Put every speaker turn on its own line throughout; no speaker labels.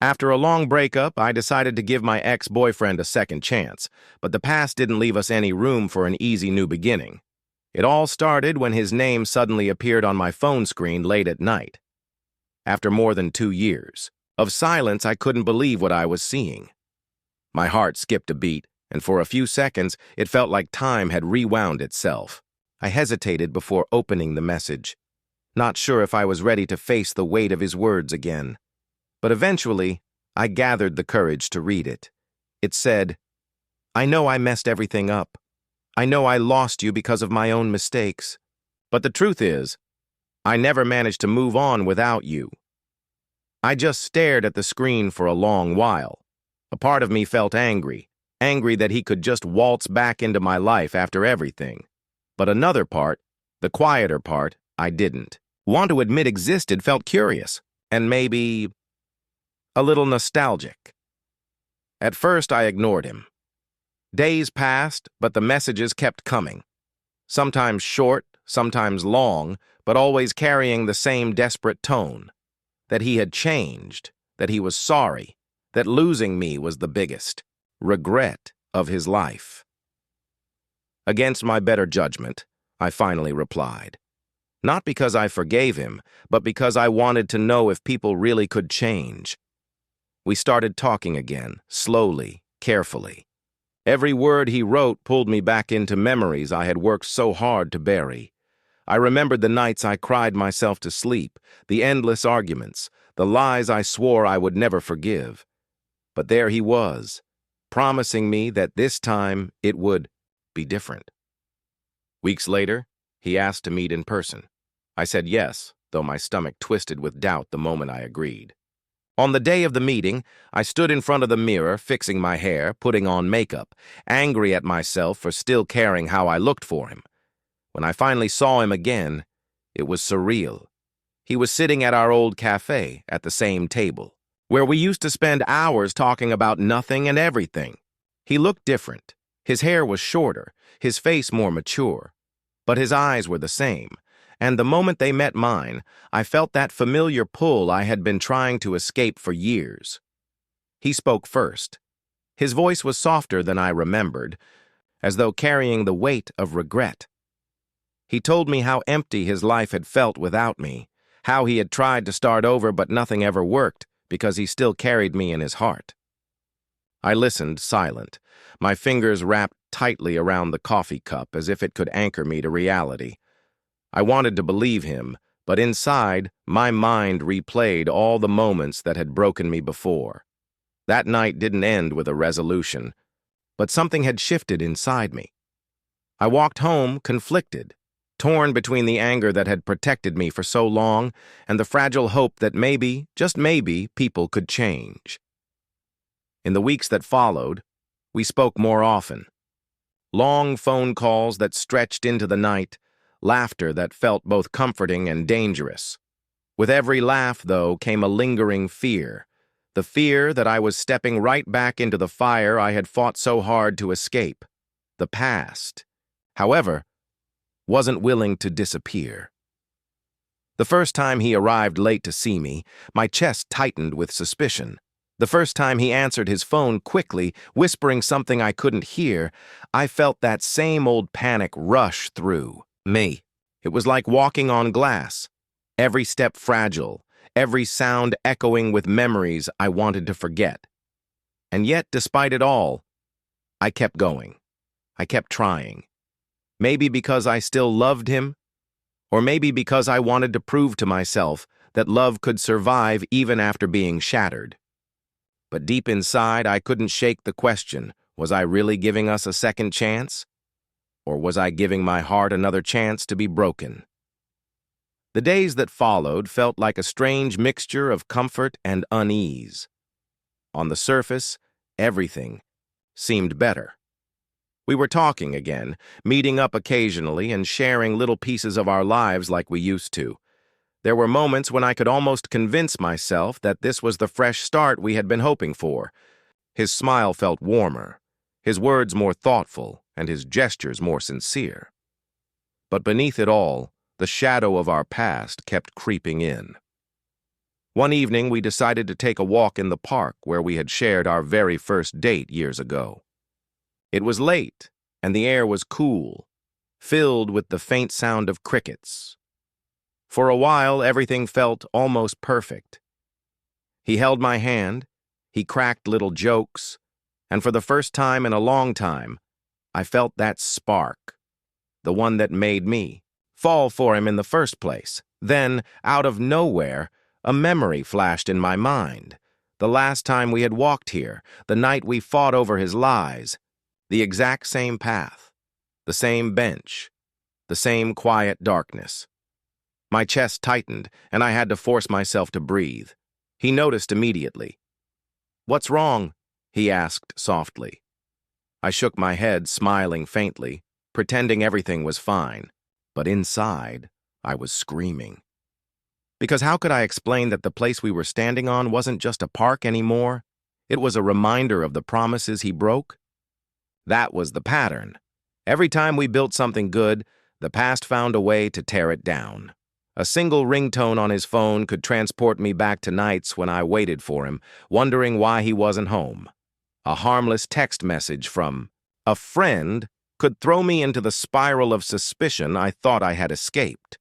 After a long breakup, I decided to give my ex-boyfriend a second chance, but the past didn't leave us any room for an easy new beginning. It all started when his name suddenly appeared on my phone screen late at night. After more than 2 years of silence, I couldn't believe what I was seeing. My heart skipped a beat, and for a few seconds, it felt like time had rewound itself. I hesitated before opening the message, not sure if I was ready to face the weight of his words again. But eventually, I gathered the courage to read it. It said, "I know I messed everything up. I know I lost you because of my own mistakes. But the truth is, I never managed to move on without you." I just stared at the screen for a long while. A part of me felt angry that he could just waltz back into my life after everything. But another part, the quieter part, I didn't want to admit existed, felt curious, and maybe a little nostalgic. At first, I ignored him. Days passed, but the messages kept coming. Sometimes short, sometimes long, but always carrying the same desperate tone. That he had changed, that he was sorry, that losing me was the biggest regret of his life. Against my better judgment, I finally replied. Not because I forgave him, but because I wanted to know if people really could change. We started talking again, slowly, carefully. Every word he wrote pulled me back into memories I had worked so hard to bury. I remembered the nights I cried myself to sleep, the endless arguments, the lies I swore I would never forgive. But there he was, promising me that this time it would be different. Weeks later, he asked to meet in person. I said yes, though my stomach twisted with doubt the moment I agreed. On the day of the meeting, I stood in front of the mirror, fixing my hair, putting on makeup, angry at myself for still caring how I looked for him. When I finally saw him again, it was surreal. He was sitting at our old cafe, at the same table, where we used to spend hours talking about nothing and everything. He looked different. His hair was shorter, his face more mature, but his eyes were the same. And the moment they met mine, I felt that familiar pull I had been trying to escape for years. He spoke first. His voice was softer than I remembered, as though carrying the weight of regret. He told me how empty his life had felt without me, how he had tried to start over but nothing ever worked because he still carried me in his heart. I listened, silent, my fingers wrapped tightly around the coffee cup as if it could anchor me to reality. I wanted to believe him, but inside, my mind replayed all the moments that had broken me before. That night didn't end with a resolution, but something had shifted inside me. I walked home conflicted, torn between the anger that had protected me for so long and the fragile hope that maybe, just maybe, people could change. In the weeks that followed, we spoke more often. Long phone calls that stretched into the night, laughter that felt both comforting and dangerous. With every laugh, though, came a lingering fear, the fear that I was stepping right back into the fire I had fought so hard to escape. The past, however, wasn't willing to disappear. The first time he arrived late to see me, my chest tightened with suspicion. The first time he answered his phone quickly, whispering something I couldn't hear, I felt that same old panic rush through me. It was like walking on glass, every step fragile, every sound echoing with memories I wanted to forget. And yet, despite it all, I kept going. I kept trying. Maybe because I still loved him, or maybe because I wanted to prove to myself that love could survive even after being shattered. But deep inside, I couldn't shake the question, was I really giving us a second chance? Or was I giving my heart another chance to be broken? The days that followed felt like a strange mixture of comfort and unease. On the surface, everything seemed better. We were talking again, meeting up occasionally and sharing little pieces of our lives like we used to. There were moments when I could almost convince myself that this was the fresh start we had been hoping for. His smile felt warmer, his words more thoughtful, and his gestures more sincere. But beneath it all, the shadow of our past kept creeping in. One evening, we decided to take a walk in the park where we had shared our very first date years ago. It was late, and the air was cool, filled with the faint sound of crickets. For a while, everything felt almost perfect. He held my hand, he cracked little jokes, and for the first time in a long time, I felt that spark, the one that made me fall for him in the first place. Then, out of nowhere, a memory flashed in my mind. The last time we had walked here, the night we fought over his lies, the exact same path, the same bench, the same quiet darkness. My chest tightened, and I had to force myself to breathe. He noticed immediately. "What's wrong?" he asked softly. I shook my head, smiling faintly, pretending everything was fine. But inside, I was screaming. Because how could I explain that the place we were standing on wasn't just a park anymore? It was a reminder of the promises he broke. That was the pattern. Every time we built something good, the past found a way to tear it down. A single ringtone on his phone could transport me back to nights when I waited for him, wondering why he wasn't home. A harmless text message from a friend could throw me into the spiral of suspicion I thought I had escaped.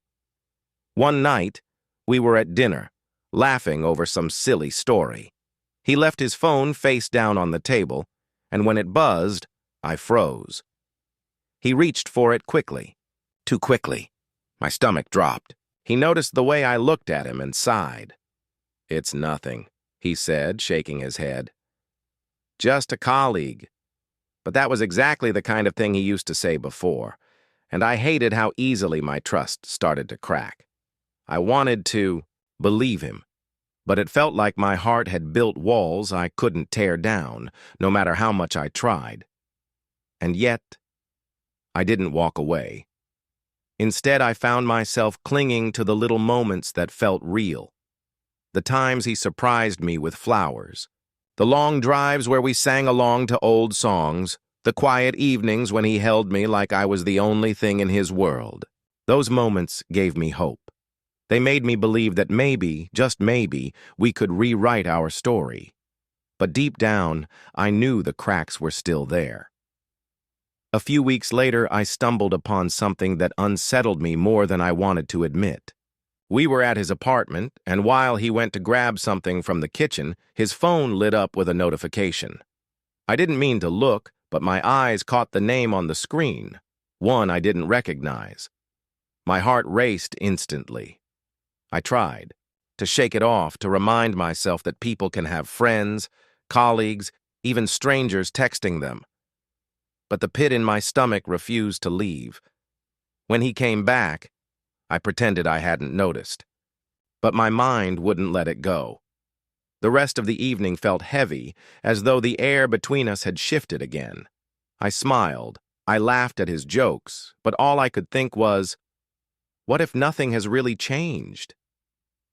One night, we were at dinner, laughing over some silly story. He left his phone face down on the table, and when it buzzed, I froze. He reached for it quickly. Too quickly. My stomach dropped. He noticed the way I looked at him and sighed. "It's nothing," he said, shaking his head. "Just a colleague." But that was exactly the kind of thing he used to say before, and I hated how easily my trust started to crack. I wanted to believe him, but it felt like my heart had built walls I couldn't tear down, no matter how much I tried. And yet, I didn't walk away. Instead, I found myself clinging to the little moments that felt real. The times he surprised me with flowers, the long drives where we sang along to old songs, the quiet evenings when he held me like I was the only thing in his world. Those moments gave me hope. They made me believe that maybe, just maybe, we could rewrite our story. But deep down, I knew the cracks were still there. A few weeks later, I stumbled upon something that unsettled me more than I wanted to admit. We were at his apartment, and while he went to grab something from the kitchen, his phone lit up with a notification. I didn't mean to look, but my eyes caught the name on the screen, one I didn't recognize. My heart raced instantly. I tried to shake it off, to remind myself that people can have friends, colleagues, even strangers texting them. But the pit in my stomach refused to leave. When he came back, I pretended I hadn't noticed. But my mind wouldn't let it go. The rest of the evening felt heavy, as though the air between us had shifted again. I smiled. I laughed at his jokes, but all I could think was, what if nothing has really changed?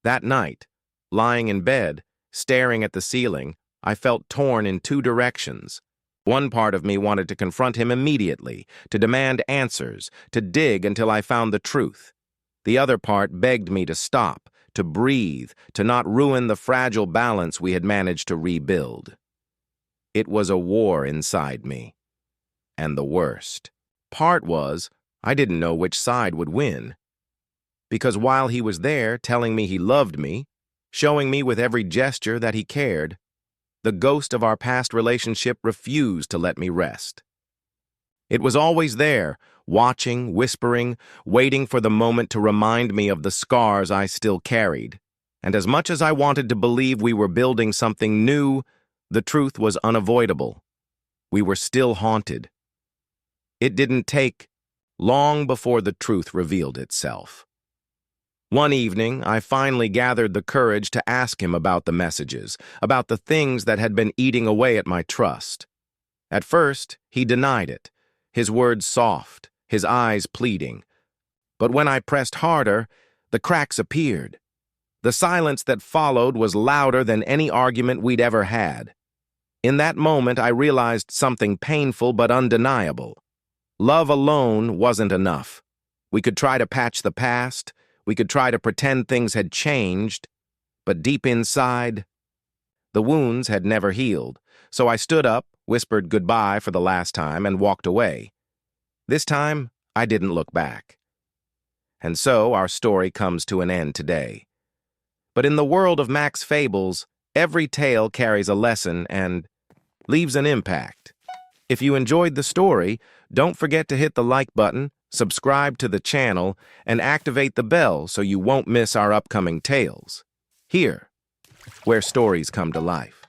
That night, lying in bed, staring at the ceiling, I felt torn in two directions. One part of me wanted to confront him immediately, to demand answers, to dig until I found the truth. The other part begged me to stop, to breathe, to not ruin the fragile balance we had managed to rebuild. It was a war inside me. And the worst part was, I didn't know which side would win. Because while he was there telling me he loved me, showing me with every gesture that he cared, the ghost of our past relationship refused to let me rest. It was always there, watching, whispering, waiting for the moment to remind me of the scars I still carried. And as much as I wanted to believe we were building something new, the truth was unavoidable. We were still haunted. It didn't take long before the truth revealed itself. One evening, I finally gathered the courage to ask him about the messages, about the things that had been eating away at my trust. At first, he denied it, his words soft, his eyes pleading. But when I pressed harder, the cracks appeared. The silence that followed was louder than any argument we'd ever had. In that moment, I realized something painful but undeniable. Love alone wasn't enough. We could try to patch the past, we could try to pretend things had changed, But deep inside, the wounds had never healed, so I stood up, whispered goodbye for the last time, and walked away. This time, I didn't look back. And so our story comes to an end today. But in the world of Mac's fables, every tale carries a lesson and leaves an impact. If you enjoyed the story, don't forget to hit the like button, subscribe to the channel, and activate the bell so you won't miss our upcoming tales. Here, where stories come to life.